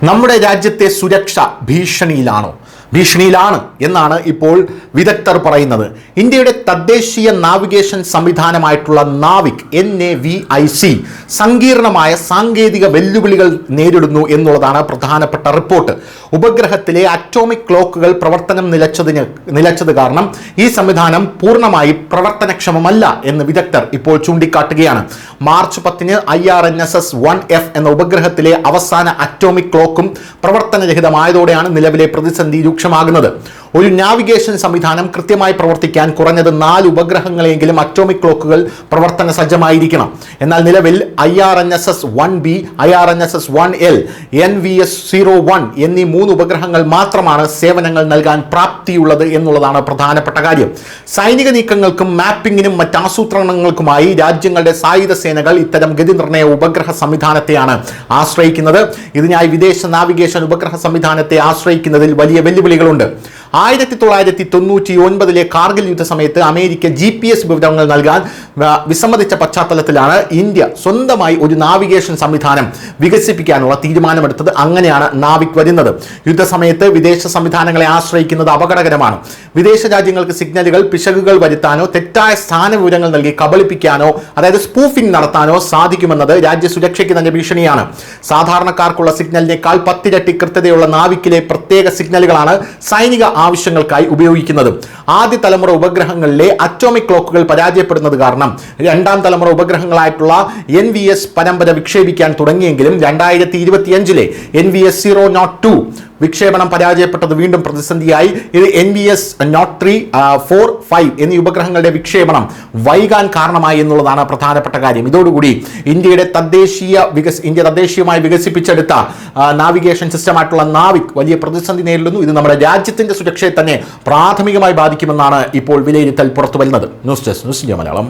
നമ്മുടെ രാജ്യത്തെ സുരക്ഷ ഭീഷണിയിലാണ് എന്നാണ് ഇപ്പോൾ വിദഗ്ധർ പറയുന്നത്. ഇന്ത്യയുടെ തദ്ദേശീയ നാവിഗേഷൻ സംവിധാനമായിട്ടുള്ള നാവിക് NAVIC സങ്കീർണമായ സാങ്കേതിക വെല്ലുവിളികൾ നേരിടുന്നു എന്നുള്ളതാണ് പ്രധാനപ്പെട്ട റിപ്പോർട്ട്. ഉപഗ്രഹത്തിലെ അറ്റോമിക് ക്ലോക്കുകൾ പ്രവർത്തനം നിലച്ചത് കാരണം ഈ സംവിധാനം പൂർണ്ണമായി പ്രവർത്തനക്ഷമമല്ല എന്ന് വിദഗ്ധർ ഇപ്പോൾ ചൂണ്ടിക്കാട്ടുകയാണ്. മാർച്ച് 10 IRNSS 1F എന്ന ഉപഗ്രഹത്തിലെ അവസാന അറ്റോമിക് ക്ലോക്കും പ്രവർത്തനരഹിതമായതോടെയാണ് നിലവിലെ പ്രതിസന്ധി രൂക്ഷമാകുന്നത്. ഒരു നാവിഗേഷൻ സംവിധാനം കൃത്യമായി പ്രവർത്തിക്കാൻ കുറഞ്ഞത് 4 ഉപഗ്രഹങ്ങളെങ്കിലും അറ്റോമിക് ക്ലോക്കുകൾ പ്രവർത്തന സജ്ജമായിരിക്കണം. എന്നാൽ നിലവിൽ IRNSS 1B, IRNSS 1L, NVS-01 എന്നീ 3 ഉപഗ്രഹങ്ങൾ മാത്രമാണ് സേവനങ്ങൾ നൽകാൻ പ്രാപ്തിയുള്ളത് എന്നുള്ളതാണ് പ്രധാനപ്പെട്ട കാര്യം. സൈനിക നീക്കങ്ങൾക്കും മാപ്പിങ്ങിനും മറ്റ് ആസൂത്രണങ്ങൾക്കുമായി രാജ്യങ്ങളുടെ സായുധ സേനകൾ ഇത്തരം ഗതിനിർണയ ഉപഗ്രഹ സംവിധാനത്തെയാണ് ആശ്രയിക്കുന്നത്. ഇതിനായി വിദേശ നാവിഗേഷൻ ഉപഗ്രഹ സംവിധാനത്തെ ആശ്രയിക്കുന്നതിൽ വലിയ വെല്ലുവിളികളുണ്ട്. 1999 കാർഗിൽ യുദ്ധസമയത്ത് അമേരിക്ക GPS വിവരങ്ങൾ നൽകാൻ വിസമ്മതിച്ച പശ്ചാത്തലത്തിലാണ് ഇന്ത്യ സ്വന്തമായി ഒരു നാവിഗേഷൻ സംവിധാനം വികസിപ്പിക്കാനുള്ള തീരുമാനമെടുത്തത്. അങ്ങനെയാണ് നാവിക് വരുന്നത്. യുദ്ധസമയത്ത് വിദേശ സംവിധാനങ്ങളെ ആശ്രയിക്കുന്നത് അപകടകരമാണ്. വിദേശ രാജ്യങ്ങൾക്ക് സിഗ്നലുകൾ പിശകുകൾ വരുത്താനോ തെറ്റായ സ്ഥാന വിവരങ്ങൾ നൽകി കബളിപ്പിക്കാനോ അതായത് സ്പൂഫിംഗ് നടത്താനോ സാധിക്കുമെന്നത് രാജ്യസുരക്ഷയ്ക്ക് തന്നെ ഭീഷണിയാണ്. സാധാരണക്കാർക്കുള്ള സിഗ്നലിനേക്കാൾ 10 ഇരട്ടി കൃത്യതയുള്ള നാവിക്കിലെ പ്രത്യേക സിഗ്നലുകളാണ് സൈനിക ആവശ്യങ്ങൾക്കായി ഉപയോഗിക്കുന്നത്. ആദ്യ തലമുറ ഉപഗ്രഹങ്ങളിലെ അറ്റോമിക് ക്ലോക്കുകൾ പരാജയപ്പെടുന്നത് കാരണം രണ്ടാം തലമുറ ഉപഗ്രഹങ്ങളായിട്ടുള്ള NVS പരമ്പര വിക്ഷേപിക്കാൻ തുടങ്ങിയെങ്കിലും 2025 NVS-002 വിക്ഷേപണം പരാജയപ്പെട്ടത് വീണ്ടും പ്രതിസന്ധിയായി. ഇത് NVS-03, 4, 5 എന്നീ ഉപഗ്രഹങ്ങളുടെ വിക്ഷേപണം വൈകാൻ കാരണമായി എന്നുള്ളതാണ് പ്രധാനപ്പെട്ട കാര്യം. ഇതോടുകൂടി ഇന്ത്യ തദ്ദേശീയമായി വികസിപ്പിച്ചെടുത്ത നാവിഗേഷൻ സിസ്റ്റമായിട്ടുള്ള നാവിക് വലിയ പ്രതിസന്ധി നേരിടുന്നു. ഇത് നമ്മുടെ രാജ്യത്തിന്റെ സുരക്ഷയെ തന്നെ പ്രാഥമികമായി ബാധിക്കുമെന്നാണ് ഇപ്പോൾ വിലയിരുത്തൽ പുറത്തു വരുന്നത്. News desk, news India Malayalam.